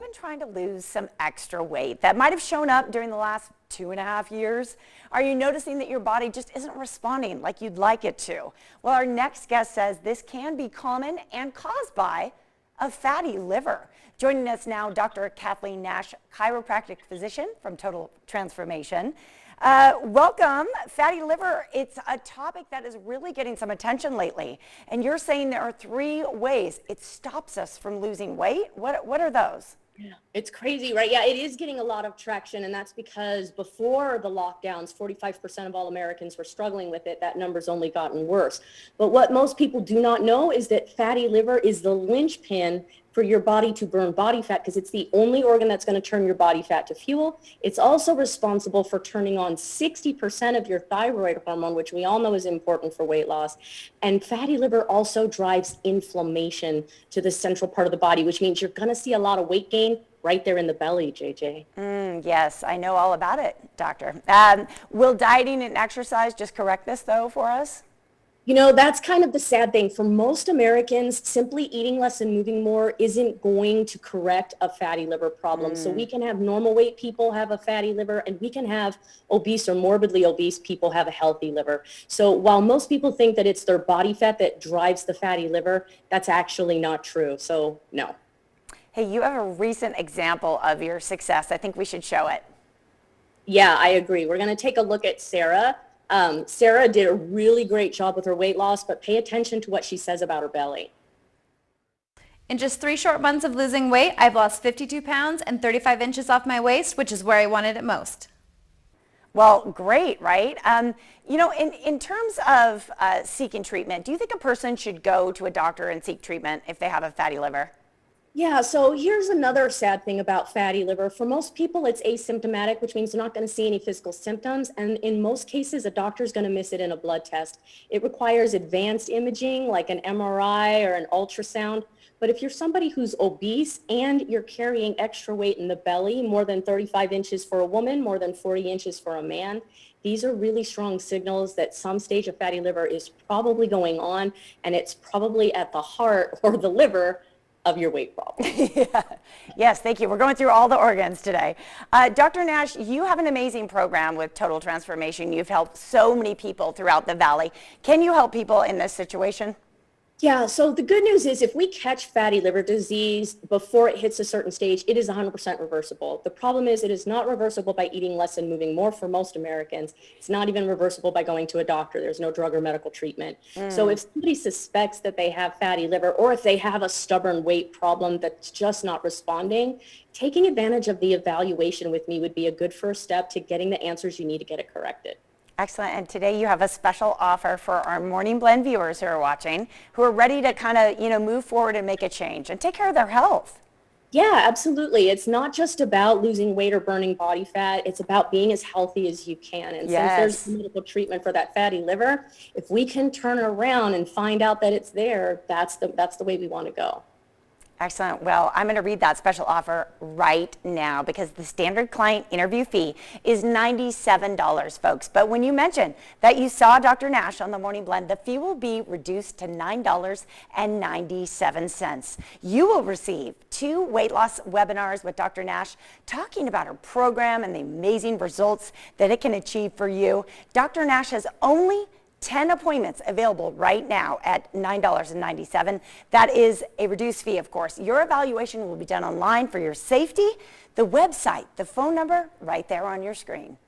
been trying to lose some extra weight that might have shown up during the last 2.5 years? Are you noticing that your body just isn't responding like you'd like it to? Well, our next guest says this can be common and caused by a fatty liver. Joining us now, Dr. Kathleen Nash, chiropractic physician from Total Transformation. Welcome. Fatty liver, it's a topic that is really getting some attention lately. And you're saying there are 3 ways it stops us from losing weight. What are those? Yeah, it's crazy, right? Yeah, it is getting a lot of traction, and that's because before the lockdowns, 45% of all Americans were struggling with it. That number's only gotten worse. But what most people do not know is that fatty liver is the linchpin for your body to burn body fat, because it's the only organ that's going to turn your body fat to fuel. It's also responsible for turning on 60% of your thyroid hormone, which we all know is important for weight loss. And fatty liver also drives inflammation to the central part of the body, which means you're going to see a lot of weight gain right there in the belly, JJ. Yes, I know all about it, doctor. Will dieting and exercise just correct this, though, for us? You know, that's kind of the sad thing. For most Americans, simply eating less and moving more isn't going to correct a fatty liver problem. So we can have normal weight people have a fatty liver, and we can have obese or morbidly obese people have a healthy liver. So while most people think that it's their body fat that drives the fatty liver, that's actually not true. So no. Hey, you have a recent example of your success. I think we should show it. Yeah, I agree. We're going to take a look at Sarah. Sarah did a really great job with her weight loss, but pay attention to what she says about her belly. In just 3 short months of losing weight, I've lost 52 pounds and 35 inches off my waist, which is where I wanted it most. Well, great, right? You know, in terms of seeking treatment, do you think a person should go to a doctor and seek treatment if they have a fatty liver? Yeah, so here's another sad thing about fatty liver. For most people, it's asymptomatic, which means they're not going to see any physical symptoms. And in most cases, a doctor is going to miss it in a blood test. It requires advanced imaging like an MRI or an ultrasound. But if you're somebody who's obese and you're carrying extra weight in the belly, more than 35 inches for a woman, more than 40 inches for a man, these are really strong signals that some stage of fatty liver is probably going on, and it's probably at the heart or the liver of your weight problem. Yeah. Yes, thank you. We're going through all the organs today. Dr. Nash, you have an amazing program with Total Transformation. You've helped so many people throughout the valley. Can you help people in this situation? Yeah, so the good news is if we catch fatty liver disease before it hits a certain stage, it is 100% reversible. The problem is it is not reversible by eating less and moving more for most Americans. It's not even reversible by going to a doctor. There's no drug or medical treatment. So if somebody suspects that they have fatty liver, or if they have a stubborn weight problem that's just not responding, taking advantage of the evaluation with me would be a good first step to getting the answers you need to get it corrected. Excellent. And today you have a special offer for our Morning Blend viewers who are watching, who are ready to kind of, move forward and make a change and take care of their health. Yeah, absolutely. It's not just about losing weight or burning body fat. It's about being as healthy as you can. And since there's medical treatment for that fatty liver, if we can turn it around and find out that it's there, that's the way we want to go. Excellent. Well, I'm going to read that special offer right now because the standard client interview fee is $97, folks. But when you mention that you saw Dr. Nash on the Morning Blend, the fee will be reduced to $9.97. You will receive 2 weight loss webinars with Dr. Nash talking about her program and the amazing results that it can achieve for you. Dr. Nash has only 10 appointments available right now at $9.97. That is a reduced fee, of course. Your evaluation will be done online for your safety. The website, the phone number, right there on your screen.